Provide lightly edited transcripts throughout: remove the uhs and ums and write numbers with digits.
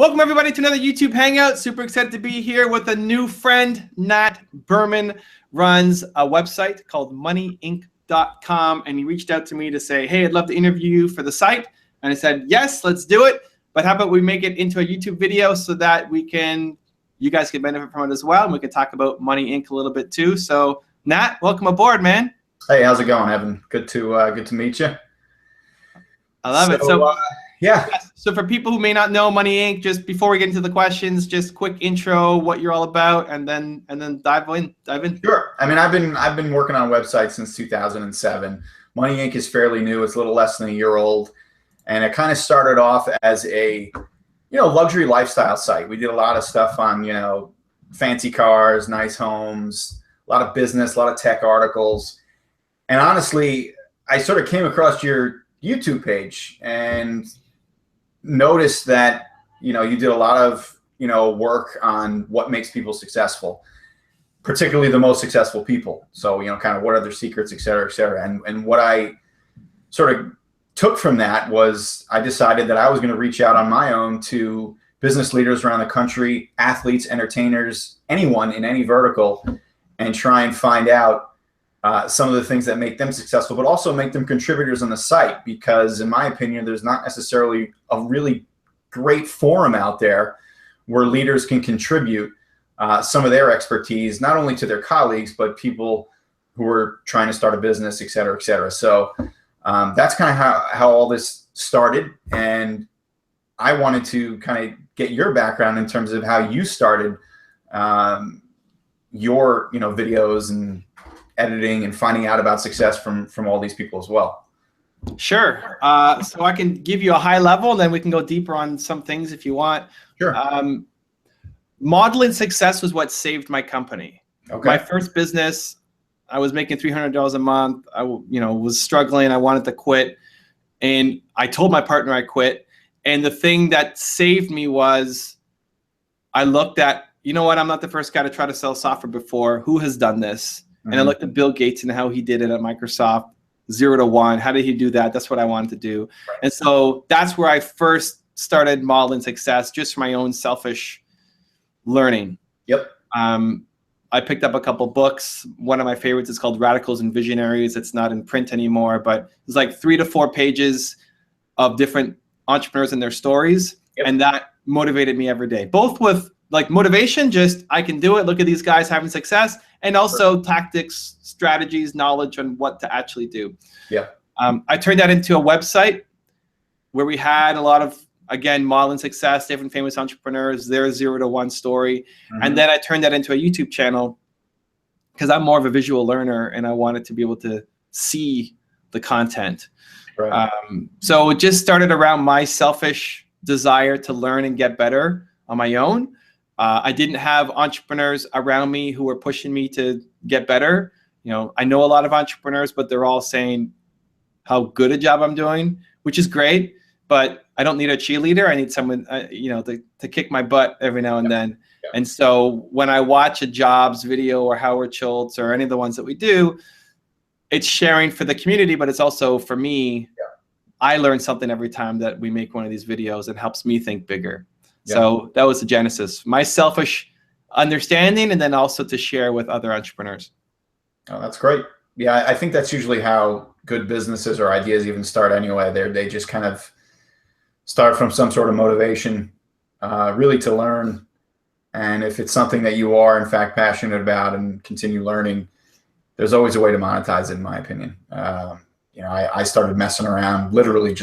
Welcome everybody to another YouTube Hangout. Super excited to be here with a new friend. Nat Berman runs a website called moneyinc.com, and he reached out to me to say, hey, I'd love to interview you for the site. And I said, yes, let's do it. But how about we make it into a YouTube video so that you guys can benefit from it as well, and we can talk about Money Inc. a little bit too. So Nat, welcome aboard, man. Hey, how's it going, Evan? Good to meet you. I love it. So yeah. So for people who may not know Money Inc., just before we get into the questions, just quick intro, what you're all about, and then dive in. Sure. I mean, I've been working on websites since 2007. Money Inc. is fairly new. It's a little less than a year old, and it kind of started off as a luxury lifestyle site. We did a lot of stuff on fancy cars, nice homes, a lot of business, a lot of tech articles, and honestly, I sort of came across your YouTube page and noticed that you did a lot of work on what makes people successful, particularly the most successful people. So kind of what are their secrets, et cetera, et cetera. And what I sort of took from that was I decided that I was going to reach out on my own to business leaders around the country, athletes, entertainers, anyone in any vertical, and try and find out some of the things that make them successful, but also make them contributors on the site. Because in my opinion, there's not necessarily a really great forum out there where leaders can contribute some of their expertise, not only to their colleagues, but people who are trying to start a business, et cetera, et cetera. So that's kind of how all this started. And I wanted to kind of get your background in terms of how you started your videos and editing and finding out about success from all these people as well. Sure. So I can give you a high level, and then we can go deeper on some things if you want. Sure. Modeling success was what saved my company. Okay. My first business, I was making $300 a month. I was struggling. I wanted to quit, and I told my partner I quit. And the thing that saved me was I looked at, I'm not the first guy to try to sell software before. Who has done this? And I looked at Bill Gates and how he did it at Microsoft, 0 to 1. How did he do that? That's what I wanted to do. Right. And so that's where I first started modeling success, just for my own selfish learning. Yep. I picked up a couple books. One of my favorites is called Radicals and Visionaries. It's not in print anymore, but it's like 3 to 4 pages of different entrepreneurs and their stories. Yep. And that motivated me every day, both with like motivation, just I can do it. Look at these guys having success. And also tactics, strategies, knowledge on what to actually do. Yeah. I turned that into a website where we had a lot of, again, modeling success, different famous entrepreneurs, their 0 to 1 story. And then I turned that into a YouTube channel because I'm more of a visual learner and I wanted to be able to see the content. Right. So it just started around my selfish desire to learn and get better on my own. I didn't have entrepreneurs around me who were pushing me to get better. I know a lot of entrepreneurs, but they're all saying how good a job I'm doing, which is great. But I don't need a cheerleader. I need someone, to kick my butt every now and then. Yep. And so when I watch a Jobs video or Howard Schultz or any of the ones that we do, it's sharing for the community, but it's also for me. Yep. I learn something every time that we make one of these videos. It helps me think bigger. Yeah. So that was the genesis, my selfish understanding, and then also to share with other entrepreneurs. Oh, that's great. Yeah, I think that's usually how good businesses or ideas even start anyway. They just kind of start from some sort of motivation, really to learn. And if it's something that you are, in fact, passionate about and continue learning, there's always a way to monetize it, in my opinion. I started messing around, literally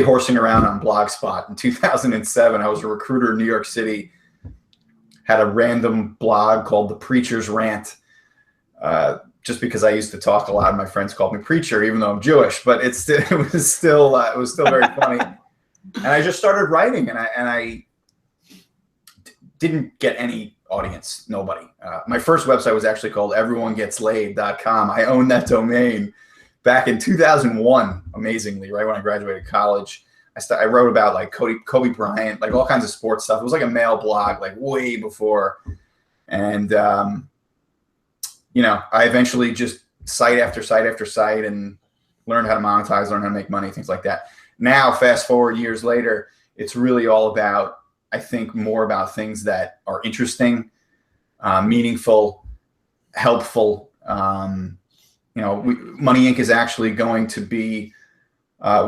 horsing around on Blogspot in 2007. I was a recruiter in New York City, had a random blog called The Preacher's Rant, just because I used to talk a lot. My friends called me preacher, even though I'm Jewish, but it was still very funny. And I just started writing, and I didn't get any audience, nobody. My first website was actually called everyonegetslaid.com. I owned that domain back in 2001, amazingly, right when I graduated college. I wrote about like Kobe Bryant, like all kinds of sports stuff. It was like a mail blog, like way before. And, I eventually just site after site after site and learned how to monetize, learned how to make money, things like that. Now, fast forward years later, it's really all about I think more about things that are interesting, meaningful, helpful. Money Inc. is actually going to be,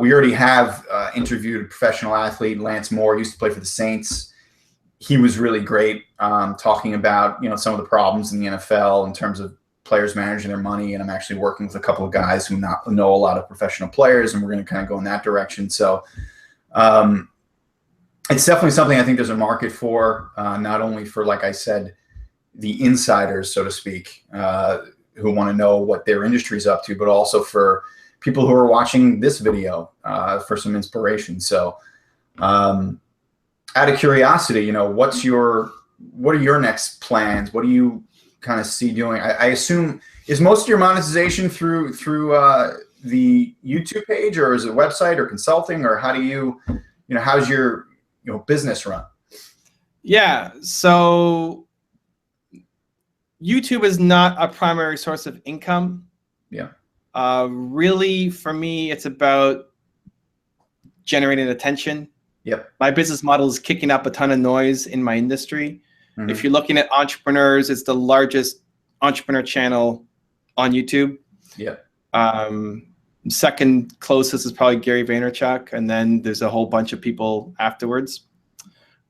we already have interviewed a professional athlete, Lance Moore, used to play for the Saints. He was really great, talking about, some of the problems in the NFL in terms of players managing their money. And I'm actually working with a couple of guys who know a lot of professional players, and we're going to kind of go in that direction. So it's definitely something I think there's a market for, not only for, like I said, the insiders, so to speak, who want to know what their industry's up to, but also for people who are watching this video for some inspiration. So out of curiosity, what are your next plans? What do you kind of see doing? I assume, is most of your monetization through the YouTube page, or is it website or consulting, or how do you, how's your business run? Yeah, so YouTube is not a primary source of income. Yeah. Really, for me, it's about generating attention. Yep. My business model is kicking up a ton of noise in my industry. Mm-hmm. If you're looking at entrepreneurs, it's the largest entrepreneur channel on YouTube. Yeah. Second closest is probably Gary Vaynerchuk, and then there's a whole bunch of people afterwards.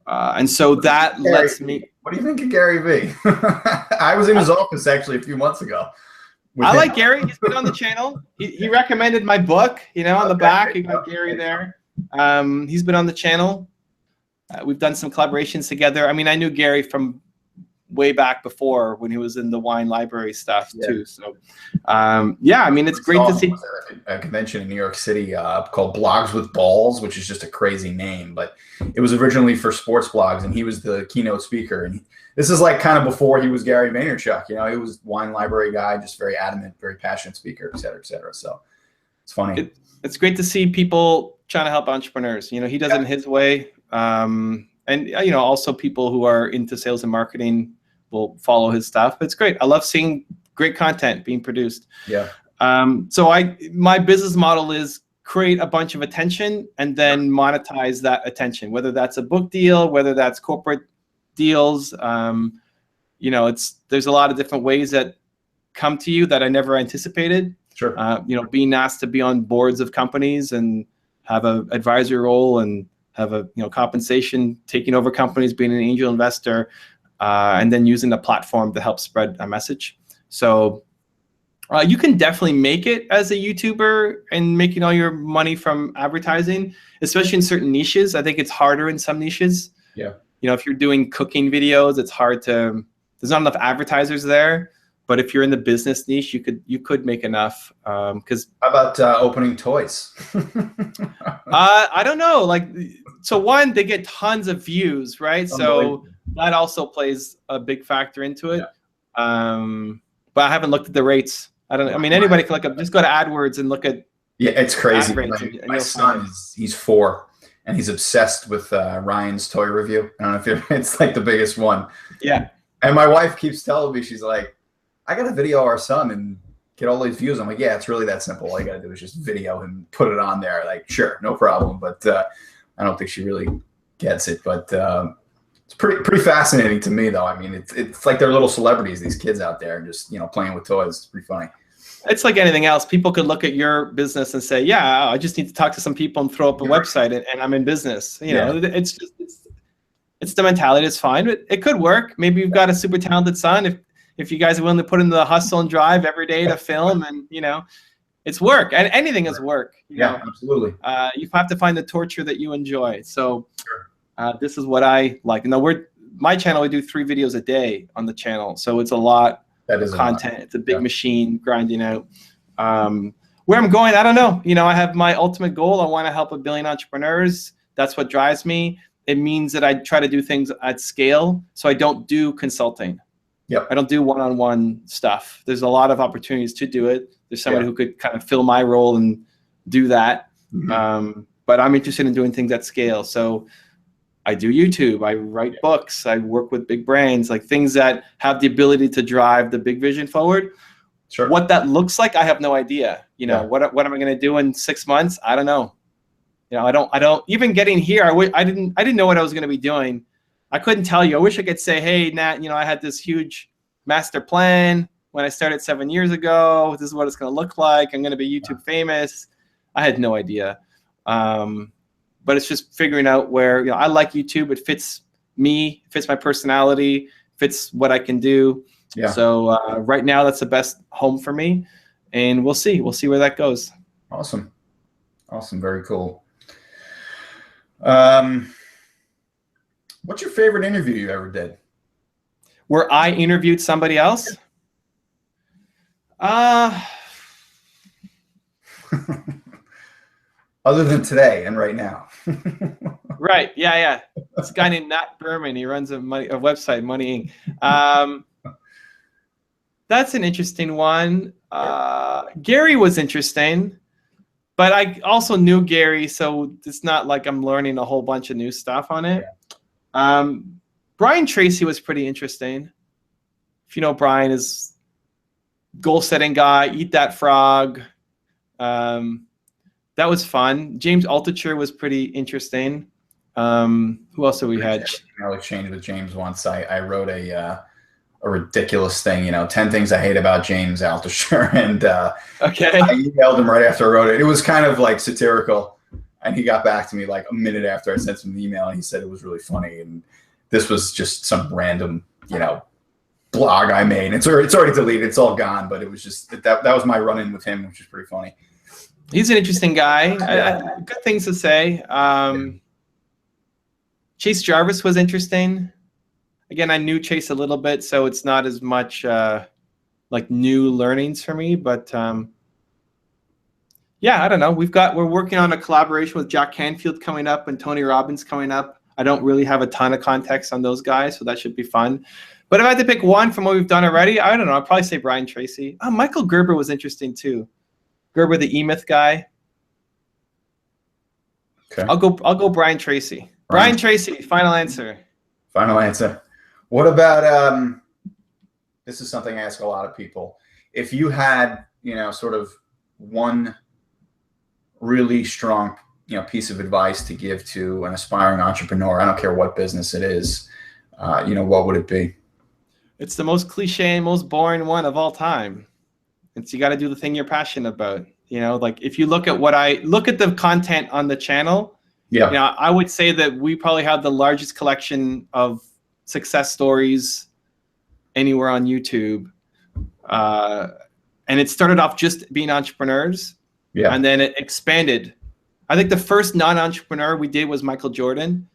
And so that lets me. What do you think of Gary V? I was in his office actually a few months ago. I like Gary. He's been on the channel. He recommended my book. On the back, you got Gary there. He's been on the channel. We've done some collaborations together. I mean, I knew Gary from way back before when he was in the wine library stuff too. So, I mean, it's great to see a convention in New York City called Blogs with Balls, which is just a crazy name, but it was originally for sports blogs, and he was the keynote speaker. And this is like kind of before he was Gary Vaynerchuk. He was wine library guy, just very adamant, very passionate speaker, et cetera, et cetera. So it's funny. It's great to see people trying to help entrepreneurs. He does it in his way. And also people who are into sales and marketing will follow his stuff. It's great. I love seeing great content being produced. Yeah. So my business model is create a bunch of attention and then monetize that attention, whether that's a book deal, whether that's corporate deals. There's a lot of different ways that come to you that I never anticipated. Sure. Being asked to be on boards of companies and have an advisory role and have a compensation, taking over companies, being an angel investor, and then using the platform to help spread a message. So you can definitely make it as a YouTuber and making all your money from advertising, especially in certain niches. I think it's harder in some niches. Yeah. If you're doing cooking videos, it's hard to. There's not enough advertisers there. But if you're in the business niche, you could make enough. Because how about opening toys? I don't know. So one, they get tons of views, right? So that also plays a big factor into it. Yeah. But I haven't looked at the rates. I don't know. I mean, anybody can look up. Just go to AdWords and look at. Yeah, it's crazy. My son he's 4, and he's obsessed with Ryan's toy review. I don't know if it's like the biggest one. Yeah. And my wife keeps telling me, she's like, I got to video our son and get all these views. I'm like, yeah, it's really that simple. All you got to do is just video and put it on there. Like, sure, no problem. But I don't think she really gets it. But it's pretty fascinating to me, though. I mean, it's like they're little celebrities, these kids out there, just playing with toys. It's pretty funny. It's like anything else. People could look at your business and say, yeah, I just need to talk to some people and throw up a website and I'm in business. It's the mentality. It's fine. But it could work. Maybe you've got a super talented son. If you guys are willing to put in the hustle and drive every day to film, and it's work, and anything is work. Absolutely. You have to find the torture that you enjoy. So this is what I like. My channel, we do 3 videos a day on the channel, so it's a lot of content. It's a big machine grinding out. Where I'm going, I don't know. I have my ultimate goal. I want to help 1 billion entrepreneurs. That's what drives me. It means that I try to do things at scale, so I don't do consulting. Yep. I don't do one-on-one stuff. There's a lot of opportunities to do it. There's somebody who could kind of fill my role and do that. Mm-hmm. But I'm interested in doing things at scale. So I do YouTube. I write books. I work with big brands, like things that have the ability to drive the big vision forward. Sure. What that looks like, I have no idea. What am I going to do in 6 months? I don't know. You know, I don't even getting here. I didn't know what I was going to be doing. I couldn't tell you. I wish I could say, hey, Nat, you know, I had this huge master plan when I started 7 years ago. This is what it's going to look like. I'm going to be YouTube famous. I had no idea. But it's just figuring out where, you know, I like YouTube. It fits me, fits my personality, fits what I can do. Yeah. So right now, that's the best home for me. And we'll see. We'll see where that goes. Awesome. Awesome. Very cool. What's your favorite interview you ever did? Where I interviewed somebody else? Other than today and right now. Right. Yeah, yeah. This guy named Nat Berman. He runs a website, Money Inc. That's an interesting one. Gary was interesting, but I also knew Gary, so it's not like I'm learning a whole bunch of new stuff on it. Yeah. Brian Tracy was pretty interesting. If you know Brian, is goal-setting guy, Eat That Frog. That was fun. James Altucher was pretty interesting. Who else have we had? I exchanged with James once. I wrote a ridiculous thing, 10 things I hate about James Altucher. And okay. I emailed him right after I wrote it. It was kind of like satirical. And he got back to me like a minute after I sent him the email, and he said it was really funny. And this was just some random, blog I made. It's already deleted. It's all gone. But it was just that was my run-in with him, which was pretty funny. He's an interesting guy. Good things to say. Chase Jarvis was interesting. Again, I knew Chase a little bit, so it's not as much like new learnings for me. But yeah, I don't know. We're working on a collaboration with Jack Canfield coming up and Tony Robbins coming up. I don't really have a ton of context on those guys, so that should be fun. But if I had to pick one from what we've done already, I don't know. I'd probably say Brian Tracy. Oh, Michael Gerber was interesting too. Gerber, the E-Myth guy. Okay. I'll go Brian Tracy. Brian Tracy, final answer. Final answer. What about this is something I ask a lot of people. If you had, sort of one really strong, piece of advice to give to an aspiring entrepreneur, I don't care what business it is, what would it be? It's the most cliche and most boring one of all time. It's you got to do the thing you're passionate about. Like if you look at the content on the channel, I would say that we probably have the largest collection of success stories anywhere on YouTube. And it started off just being entrepreneurs. Yeah. And then it expanded. I think the first non-entrepreneur we did was Michael Jordan.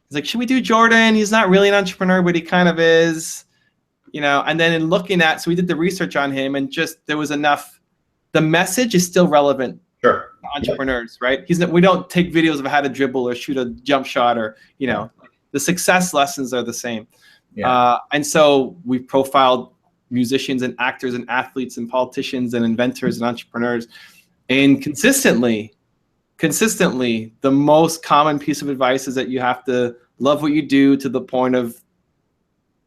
He's like, should we do Jordan? He's not really an entrepreneur, but he kind of is. And then in looking at, so we did the research on him, and just there was enough. The message is still relevant. Sure. To entrepreneurs, right? We don't take videos of how to dribble or shoot a jump shot or, the success lessons are the same. Yeah. And so we profiled musicians and actors and athletes and politicians and inventors and entrepreneurs. And consistently, the most common piece of advice is that you have to love what you do to the point of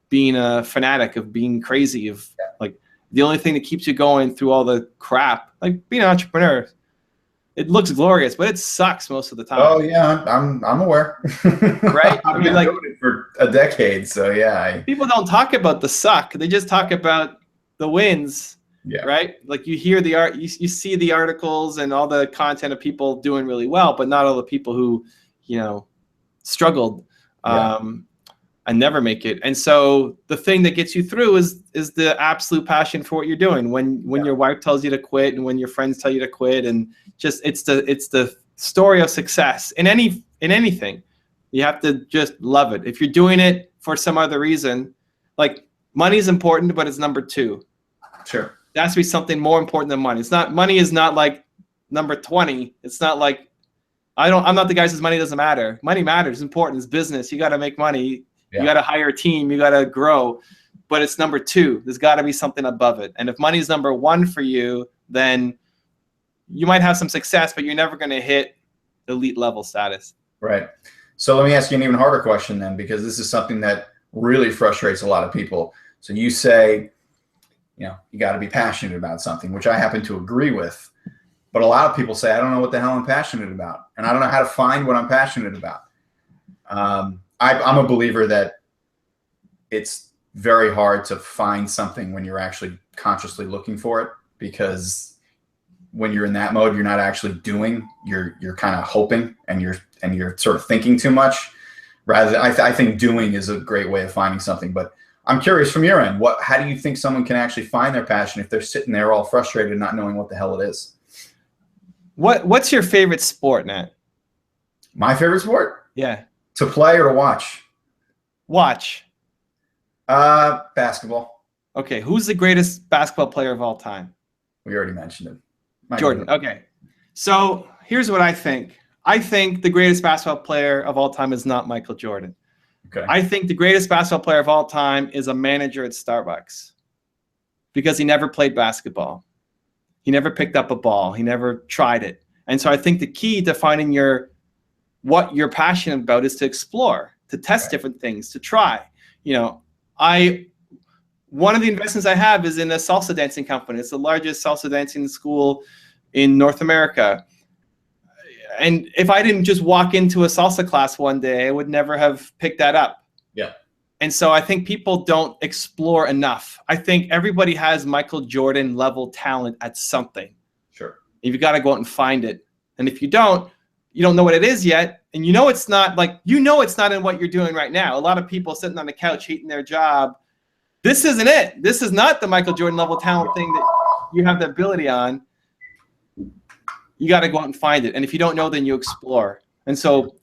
being a fanatic, of being crazy, of like the only thing that keeps you going through all the crap, like being an entrepreneur. It looks glorious, but it sucks most of the time. Oh yeah, I'm aware. Right? I've been doing it for a decade, so yeah. People don't talk about the suck; they just talk about the wins. Yeah. Right? Like you hear you see the articles and all the content of people doing really well, but not all the people who, struggled and never make it. And so the thing that gets you through is the absolute passion for what you're doing. When your wife tells you to quit, and when your friends tell you to quit, and just it's the story of success in anything. You have to just love it. If you're doing it for some other reason, like money is important, but it's number 2. Sure. There has to be something more important than money. Money is not like number 20. It's not like I'm not the guy who says money doesn't matter. Money matters. It's important. It's business. You got to make money. Yeah. You got to hire a team. You got to grow. But it's number 2. There's got to be something above it. And if money is number 1 for you, then you might have some success, but you're never going to hit elite level status. Right. So let me ask you an even harder question then, because this is something that really frustrates a lot of people. So you say, you got to be passionate about something, which I happen to agree with. But a lot of people say, I don't know what the hell I'm passionate about. and I don't know how to find what I'm passionate about. I'm a believer that it's very hard to find something when you're actually consciously looking for it, because when you're in that mode, you're not actually doing. You're kind of hoping, and you're sort of thinking too much. Rather, I think doing is a great way of finding something. But I'm curious from your end, how do you think someone can actually find their passion if they're sitting there all frustrated, not knowing what the hell it is? What's your favorite sport, Nat? My favorite sport? Yeah. To play or to watch? Watch. Basketball. Okay. Who's the greatest basketball player of all time? We already mentioned him. Jordan. Okay. So here's what I think. I think the greatest basketball player of all time is not Michael Jordan. Okay. I think the greatest basketball player of all time is a manager at Starbucks, because he never played basketball. He never picked up a ball. He never tried it. And so I think the key to finding what you're passionate about is to explore, to test different things, to try. One of the investments I have is in a salsa dancing company. It's the largest salsa dancing school in North America. And if I didn't just walk into a salsa class one day, I would never have picked that up. Yeah. And so I think people don't explore enough. I think everybody has Michael Jordan level talent at something. Sure. You've got to go out and find it. And if you don't know what it is yet. And it's not it's not in what you're doing right now. A lot of people sitting on the couch hating their job. This isn't it. This is not the Michael Jordan level talent thing that you have the ability on. You got to go out and find it. And if you don't know, then you explore. And so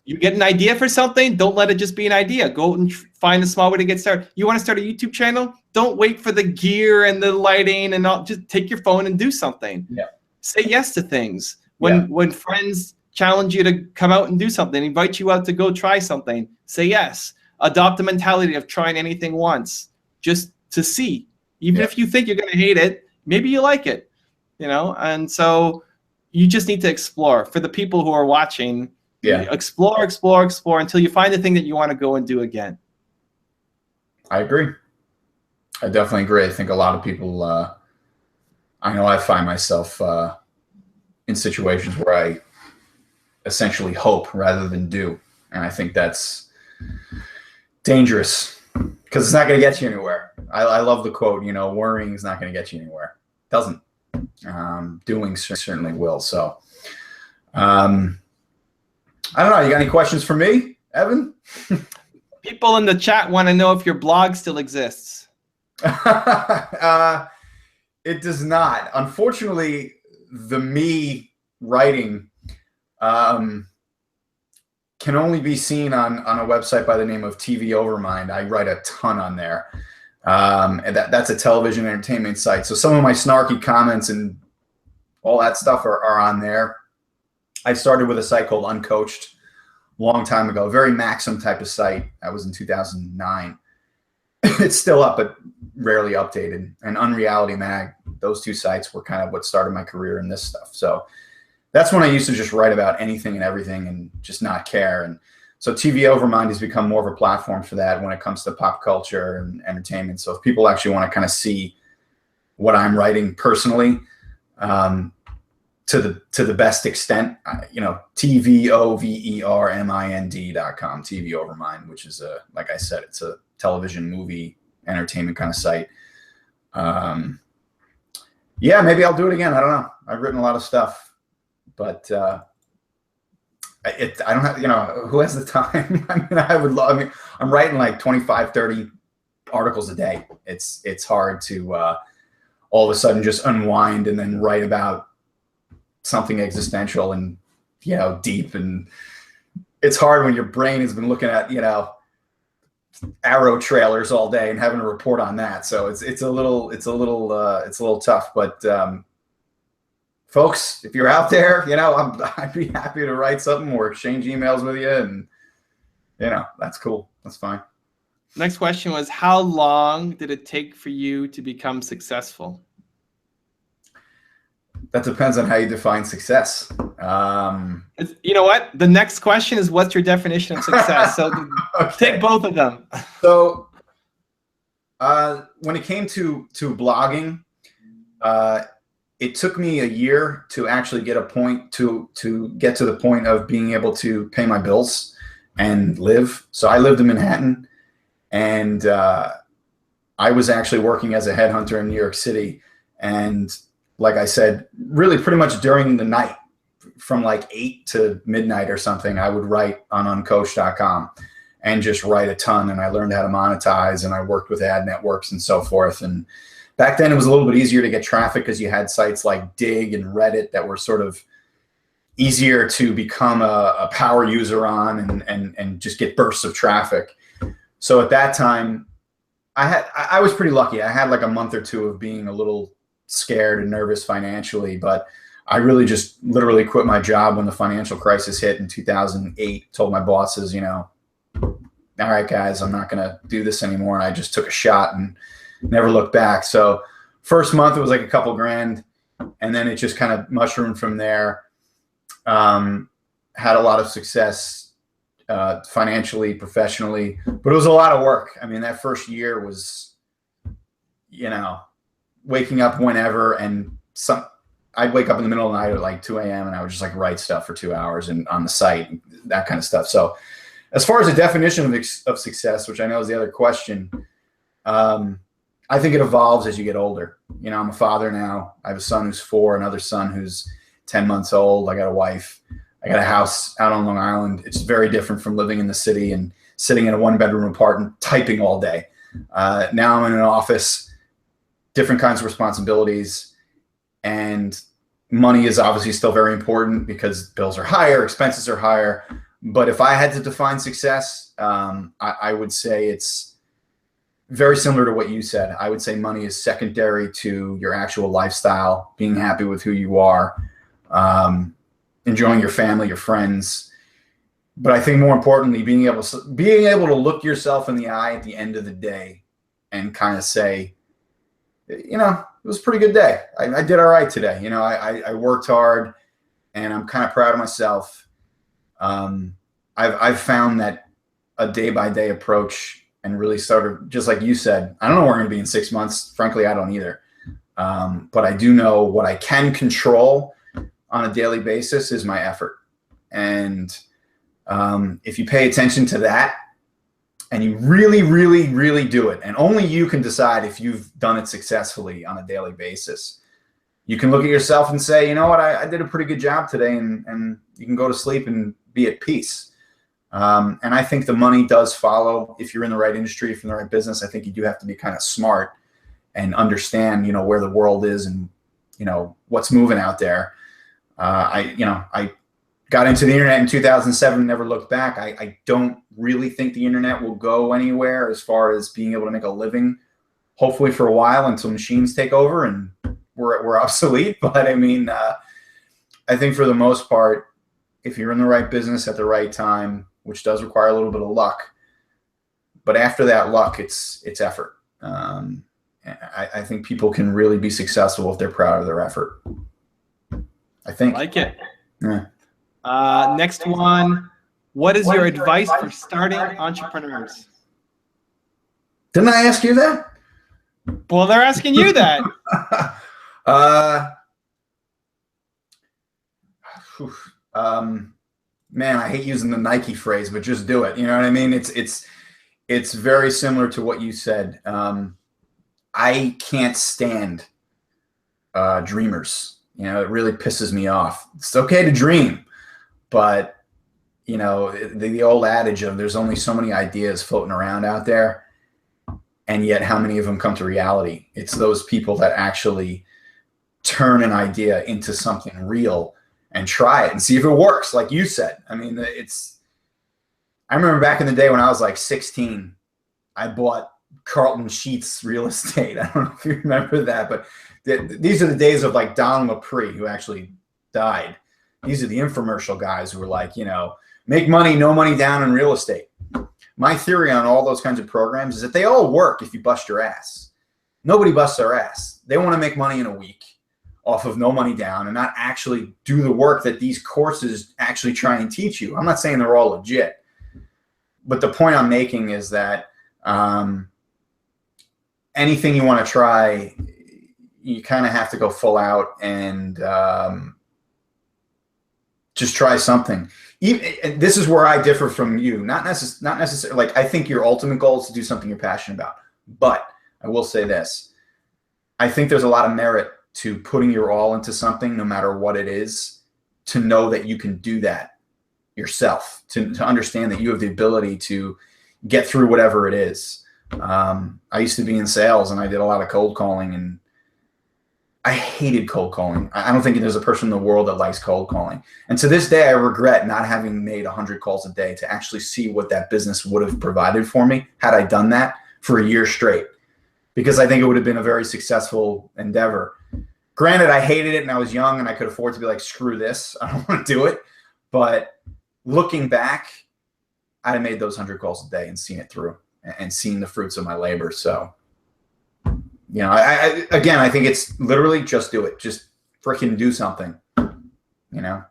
you get an idea for something, don't let it just be an idea. Go out and find a small way to get started. You want to start a YouTube channel? Don't wait for the gear and the lighting and all. Just take your phone and do something. Yeah. Say yes to things. When friends challenge you to come out and do something, invite you out to go try something, say yes. Adopt the mentality of trying anything once, just to see. Even if you think you're going to hate it, maybe you like it. And so you just need to explore. For the people who are watching, explore until you find the thing that you want to go and do again. I agree. I definitely agree. I think a lot of people, I know I find myself in situations where I essentially hope rather than do. And I think that's dangerous, because it's not going to get you anywhere. I love the quote, worrying is not going to get you anywhere. It doesn't. Doing certainly will. So I don't know. You got any questions for me, Evan? People in the chat want to know if your blog still exists. It does not. Unfortunately, the me writing can only be seen on a website by the name of TV Overmind. I write a ton on there. And that's a television entertainment site. So some of my snarky comments and all that stuff are on there. I started with a site called Uncoached a long time ago, a very Maxim type of site. That was in 2009. It's still up, but rarely updated. And Unreality Mag, those two sites were kind of what started my career in this stuff. So that's when I used to just write about anything and everything and just not care. And so TV Overmind has become more of a platform for that when it comes to pop culture and entertainment. So if people actually want to kind of see what I'm writing personally, to the best extent, TVOVERMIND.com, TV Overmind, which is like I said, it's a television, movie, entertainment kind of site. Yeah, maybe I'll do it again. I don't know. I've written a lot of stuff, but I don't have, who has the time? I'm writing like 25, 30 articles a day. It's hard to all of a sudden just unwind and then write about something existential and, deep. And it's hard when your brain has been looking at, Arrow trailers all day and having to report on that. So it's a little tough, but folks, if you're out there, I'd be happy to write something or exchange emails with you, and that's cool. That's fine. Next question was, how long did it take for you to become successful? That depends on how you define success. You know what? The next question is, what's your definition of success? So okay. Take both of them. So when it came to blogging, it took me a year to actually get get to the point of being able to pay my bills and live. So I lived in Manhattan, and I was actually working as a headhunter in New York City. And like I said, really pretty much during the night from like 8 to midnight or something, I would write on uncoach.com and just write a ton. And I learned how to monetize, and I worked with ad networks and so forth. And back then it was a little bit easier to get traffic because you had sites like Dig and Reddit that were sort of easier to become a power user on and just get bursts of traffic. So at that time, I was pretty lucky. I had like a month or two of being a little scared and nervous financially, but I really just literally quit my job when the financial crisis hit in 2008, told my bosses, all right, guys, I'm not going to do this anymore. And I just took a shot and never looked back. So first month, it was like a couple grand. And then it just kind of mushroomed from there. Had a lot of success financially, professionally, but it was a lot of work. I mean, that first year was, waking up whenever, and I'd wake up in the middle of the night at like 2 a.m. and I would just like write stuff for 2 hours and on the site, that kind of stuff. So as far as the definition of success, which I know is the other question, I think it evolves as you get older. I'm a father now. I have a son who's 4, another son who's 10 months old. I got a wife. I got a house out on Long Island. It's very different from living in the city and sitting in a 1-bedroom apartment typing all day. Now I'm in an office, different kinds of responsibilities, and money is obviously still very important because bills are higher, expenses are higher. But if I had to define success, I would say it's very similar to what you said. I would say money is secondary to your actual lifestyle, being happy with who you are, enjoying your family, your friends. But I think more importantly, being able to look yourself in the eye at the end of the day and kind of say, it was a pretty good day. I did all right today. I worked hard, and I'm kind of proud of myself. I've found that a day-by-day approach, and really started, just like you said, I don't know where I'm going to be in 6 months. Frankly, I don't either. But I do know what I can control on a daily basis is my effort. And if you pay attention to that, and you really, really, really do it, and only you can decide if you've done it successfully on a daily basis, you can look at yourself and say, you know what, I did a pretty good job today, and you can go to sleep and be at peace. And I think the money does follow. If you're in the right industry, if you're in the right business, I think you do have to be kind of smart and understand, where the world is and, what's moving out there. I got into the internet in 2007, never looked back. I don't really think the internet will go anywhere as far as being able to make a living, hopefully for a while until machines take over and we're obsolete. But I mean, I think for the most part, if you're in the right business at the right time, which does require a little bit of luck, but after that luck, it's effort. I think people can really be successful if they're proud of their effort. I think. I like it. Yeah. Next one. What is your advice for starting entrepreneurs? Didn't I ask you that? Well, they're asking you that. Man, I hate using the Nike phrase, but just do it. You know what I mean? It's very similar to what you said. I can't stand dreamers. It really pisses me off. It's okay to dream, but the old adage of there's only so many ideas floating around out there, and yet how many of them come to reality? It's those people that actually turn an idea into something real and try it and see if it works, like you said. I mean, I remember back in the day when I was like 16, I bought Carlton Sheets real estate. I don't know if you remember that, but these are the days of like Don Lapre, who actually died. These are the infomercial guys who were like, make money, no money down in real estate. My theory on all those kinds of programs is that they all work if you bust your ass. Nobody busts their ass. They want to make money in a week off of no money down and not actually do the work that these courses actually try and teach you. I'm not saying they're all legit, but the point I'm making is that anything you want to try, you kind of have to go full out and just try something. Even, this is where I differ from you. Not necessarily, like, I think your ultimate goal is to do something you're passionate about. But I will say this. I think there's a lot of merit to putting your all into something, no matter what it is, to know that you can do that yourself, to understand that you have the ability to get through whatever it is. I used to be in sales, and I did a lot of cold calling, and I hated cold calling. I don't think there's a person in the world that likes cold calling. And to this day, I regret not having made 100 calls a day to actually see what that business would have provided for me had I done that for a year straight, because I think it would have been a very successful endeavor. Granted, I hated it and I was young and I could afford to be like, screw this, I don't want to do it. But looking back, I'd have made those 100 calls a day and seen it through and seen the fruits of my labor. So, you know, again, I think it's literally just do it. Just freaking do something, you know.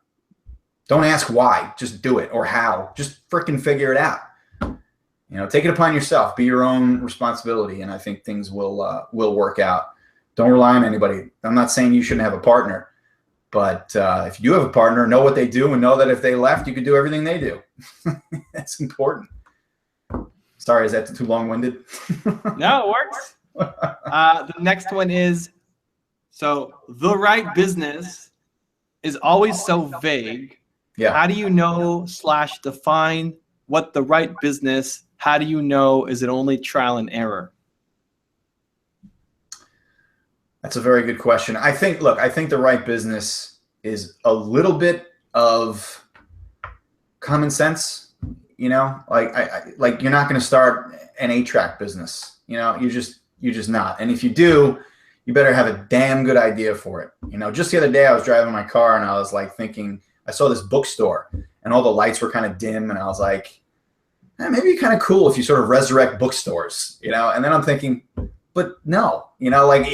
Don't ask why, just do it, or how. Just freaking figure it out. You know, take it upon yourself. Be your own responsibility, and I think things will work out. Don't rely on anybody. I'm not saying you shouldn't have a partner, but if you have a partner, know what they do and know that if they left, you could do everything they do. That's important. Sorry, is that too long-winded? No, it works. The next one is, so the right business is always so vague. Yeah. How do you know / define what the right business? How do you know? Is it only trial and error? That's a very good question. I think the right business is a little bit of common sense. You know, like you're not going to start an 8-track business. You know, you're just not. And if you do, you better have a damn good idea for it. You know, just the other day I was driving my car and I was like thinking, I saw this bookstore and all the lights were kind of dim, and I was like, maybe it'd be kind of cool if you sort of resurrect bookstores, you know? And then I'm thinking, but no, you know, like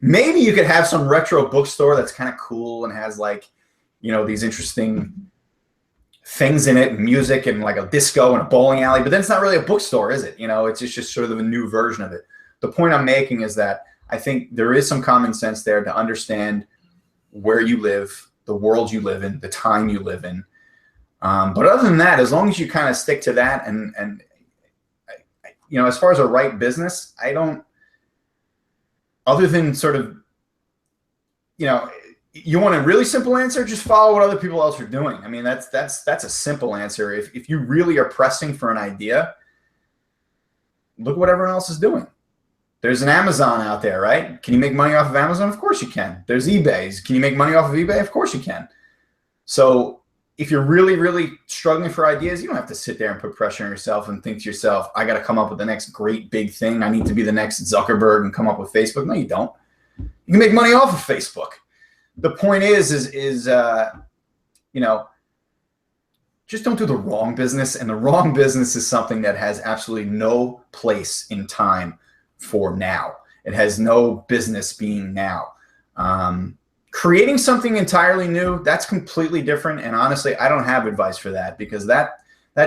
maybe you could have some retro bookstore that's kind of cool and has like, you know, these interesting things in it, music and like a disco and a bowling alley, but then it's not really a bookstore, is it? You know, it's just sort of a new version of it. The point I'm making is that I think there is some common sense there to understand where you live, the world you live in, the time you live in. But other than that, as long as you kind of stick to that and you know, as far as a right business, I don't, other than sort of, you know, you want a really simple answer, just follow what other people else are doing. I mean, that's a simple answer. If you really are pressing for an idea, look what everyone else is doing. There's an Amazon out there, right? Can you make money off of Amazon? Of course you can. There's eBay. Can you make money off of eBay? Of course you can. So if you're really, really struggling for ideas, you don't have to sit there and put pressure on yourself and think to yourself, I got to come up with the next great big thing. I need to be the next Zuckerberg and come up with Facebook. No, you don't. You can make money off of Facebook. The point is you know, just don't do the wrong business. And the wrong business is something that has absolutely no place in time for now. It has no business being now. Creating something entirely new, that's completely different. And honestly, I don't have advice for that, because that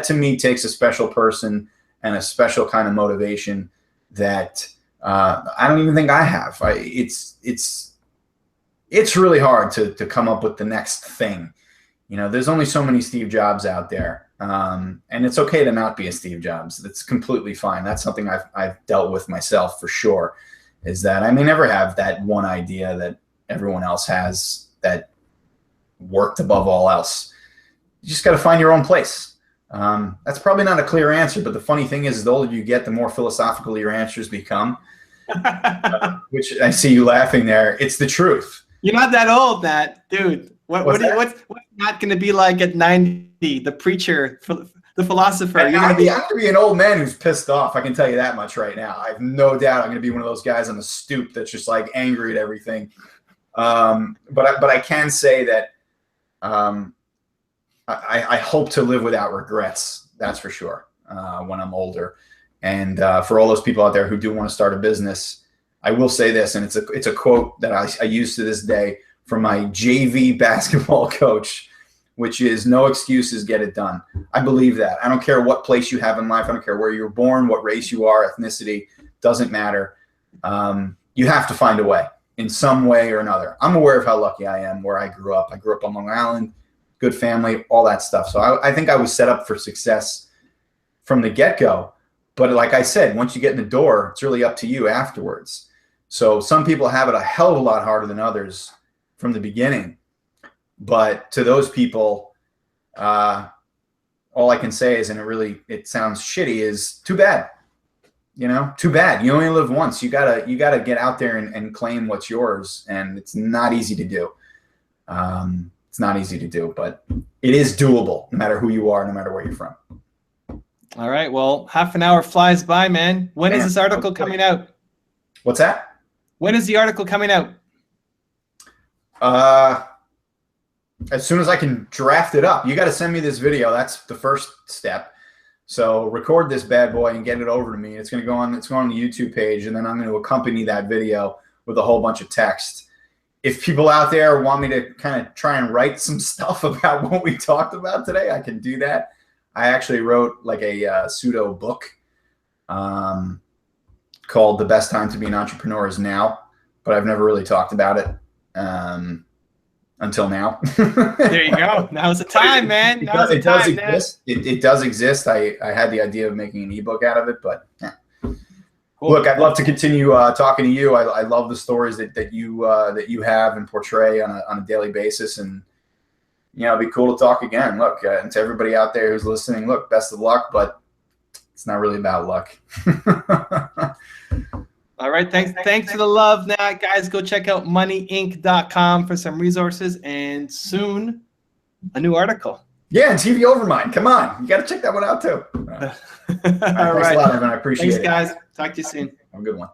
to me takes a special person and a special kind of motivation that I don't even think I have. It's really hard to come up with the next thing. You know, there's only so many Steve Jobs out there. And it's okay to not be a Steve Jobs. That's completely fine. That's something I've dealt with myself for sure, is that I may never have that one idea that everyone else has that worked above all else. You just got to find your own place. That's probably not a clear answer, but the funny thing is the older you get, the more philosophical your answers become, which I see you laughing there. It's the truth. You're not that old, Nat, dude. What's not going to be like at 90? The preacher, the philosopher. I'm going to be an old man who's pissed off. I can tell you that much right now. I have no doubt I'm going to be one of those guys on the stoop that's just like angry at everything. But I can say that I hope to live without regrets. That's for sure. When I'm older, and for all those people out there who do want to start a business, I will say this, and it's a quote that I use to this day from my JV basketball coach, which is, no excuses, get it done. I believe that. I don't care what place you have in life. I don't care where you were born, what race you are, ethnicity, doesn't matter. You have to find a way. in some way or another. I'm aware of how lucky I am where I grew up. I grew up on Long Island, good family, all that stuff. So I think I was set up for success from the get-go. But like I said, once you get in the door, it's really up to you afterwards. So some people have it a hell of a lot harder than others from the beginning. But to those people, all I can say is, and it sounds shitty, is too bad. Too bad. You only live once. You gotta get out there and claim what's yours, and it's not easy to do. It's not easy to do, but it is doable, no matter who you are, no matter where you're from. All right. Well, half an hour flies by, man. When is this article coming out? What's that? When is the article coming out? As soon as I can draft it up. You got to send me this video. That's the first step. So record this bad boy and get it over to me. It's going to go on. It's going on the YouTube page, and then I'm going to accompany that video with a whole bunch of text. If people out there want me to kind of try and write some stuff about what we talked about today, I can do that. I actually wrote like a pseudo book called "The Best Time to Be an Entrepreneur Is Now," but I've never really talked about it until now. There you go. Now's the time, man. Now's the time. It does exist. I had the idea of making an ebook out of it, but cool. Look, I'd love to continue talking to you. I love the stories that you have and portray on a daily basis, and it'd be cool to talk again. Look, and to everybody out there who's listening, look, best of luck, but it's not really about luck. All right. Thanks for the love, Nat. Guys, go check out moneyinc.com for some resources, and soon a new article. Yeah, and TV Overmind. Come on. You got to check that one out too. All right. Thanks a lot, Evan. I appreciate it. Thanks, guys. Talk to you soon. Have a good one.